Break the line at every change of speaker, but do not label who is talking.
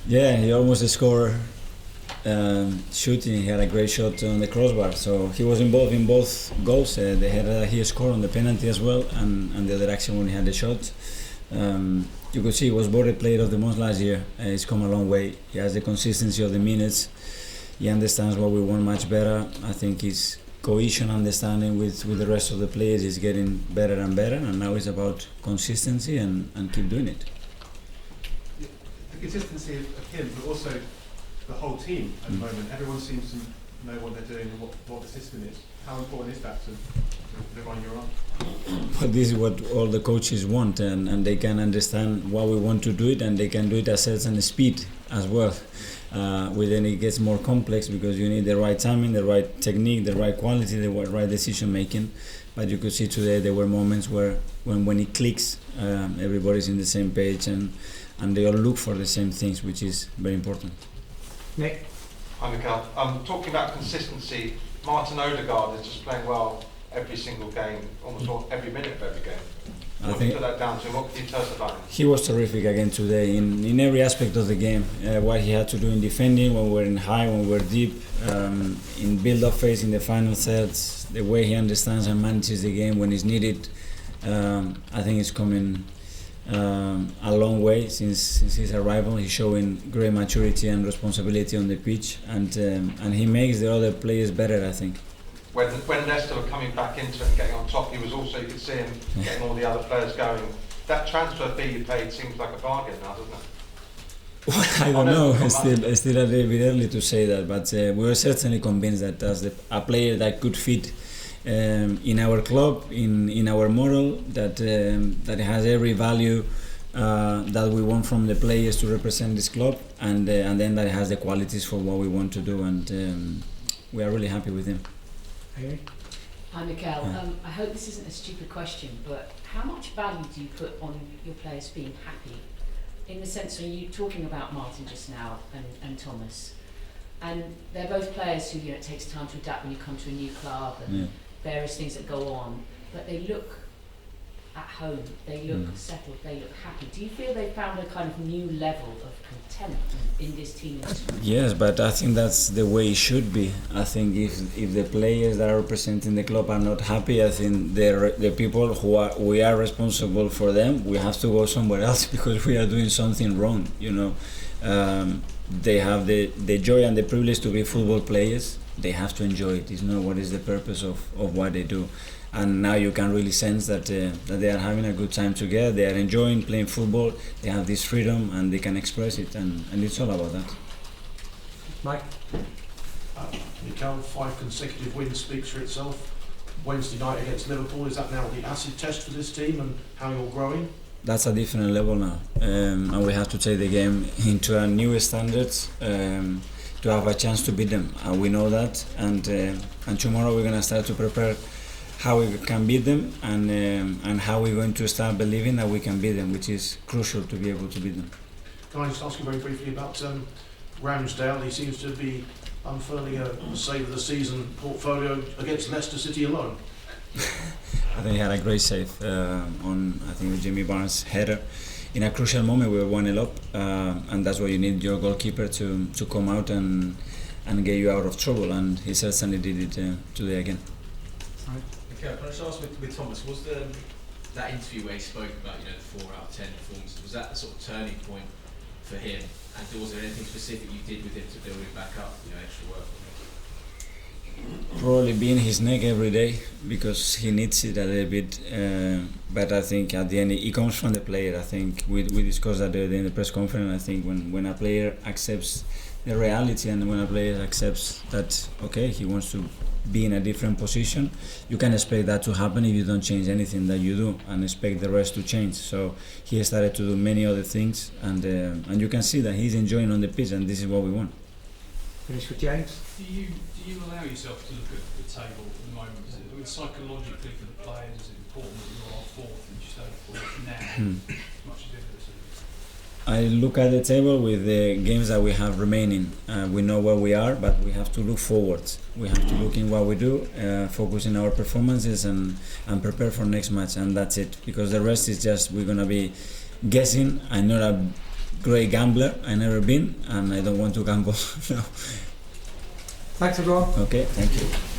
Yeah, he almost scored shooting. He had a great shot on the crossbar, so he was involved in both goals. The header that he scored on the penalty as well, and the other action when he had the shot. You could see he was voted player of the month last year. He's come a long way. He has the consistency of the minutes. He understands what we want much better. I think his cohesion, understanding with the rest of the players is getting better and better, and now it's about consistency and keep doing it.
The consistency of him, but also the whole team at the moment. Everyone seems to know what they're doing and what the system is. How important is that to live on your own?
But this is what all the coaches want, and they can understand why we want to do it, and they can do it at a certain speed as well. Then it gets more complex because you need the right timing, the right technique, the right quality, the right decision making. But you could see today there were moments where when it clicks, everybody's in the same page and they all look for the same things, which is very important.
Nick?
Hi Mikel. Talking about consistency, Martin Odegaard is just playing well every single game, almost every minute of every game. What do you put that down to? What can you tell us about him?
He was terrific again today in every aspect of the game. What he had to do in defending, when we're in high, when we're deep, in build-up phase, in the final thirds, the way he understands and manages the game when it's needed. I think it's coming a long way since his arrival. He's showing great maturity and responsibility on the pitch, and he makes the other players better, I think.
When Leicester were coming back into it and getting on top, he was also, you could see him getting all the other players going. That transfer fee you paid seems like a bargain now, doesn't it?
Well, I don't know. It's still a little bit early to say that, but we were certainly convinced that as a player that could fit in our club, in our model, that has every value that we want from the players to represent this club, and then that it has the qualities for what we want to do, and we are really happy with him.
Hi Mikel, I hope this isn't a stupid question, but how much value do you put on your players being happy? In the sense, are you talking about Martin just now and Thomas? And they're both players who, it takes time to adapt when you come to a new club and various things that go on, but they look at home, they look settled, they look happy. Do you feel they've found a kind of new level of content in this team?
Yes, but I think that's the way it should be. I think if the players that are representing the club are not happy, I think the people we are responsible for them, we have to go somewhere else because we are doing something wrong. They have the joy and the privilege to be football players. They have to enjoy it. It's not what is the purpose of what they do. And now you can really sense that they are having a good time together. They are enjoying playing football. They have this freedom and they can express it, and it's all about that.
Mike?
Mikel, 5 consecutive wins speaks for itself. Wednesday night against Liverpool, is that now the acid test for this team and how you're growing?
That's a different level now, and we have to take the game into a new standards to have a chance to beat them. We know that, and tomorrow we're gonna start to prepare how we can beat them, and how we're going to start believing that we can beat them, which is crucial to be able to beat them.
Can I just ask you very briefly about Ramsdale? He seems to be unfurling a save of the season portfolio against Leicester City alone.
I think he had a great save on, I think, with Jimmy Barnes' header. In a crucial moment, we were 1-0 up, and that's why you need your goalkeeper to come out and get you out of trouble, and he certainly did it today again.
Okay, can I just ask with Thomas, was that interview where he spoke about the 4 out of 10 performance, was that a sort of turning point for him? And was there anything specific you did with him to build him back up, extra work?
Probably being his neck every day because he needs it a little bit, but I think at the end it comes from the player. I think we discussed that in the press conference. I think when a player accepts the reality and when a player accepts that he wants to be in a different position, you can expect that to happen if you don't change anything that you do and expect the rest to change. So he started to do many other things, and you can see that he's enjoying on the pitch, and this is what we want.
Finish with James.
Do you allow yourself to look at the table at the moment? Psychologically for the players, is it important that you are fourth and you stay fourth now as much as ever?
I look at the table with the games that we have remaining. We know where we are, but we have to look forward. We have to look in what we do, focus in our performances, and prepare for next match, and that's it. Because the rest is just we're gonna be guessing. I'm not a great gambler. I never been, and I don't want to gamble now.
Thanks everyone.
Okay, thank you.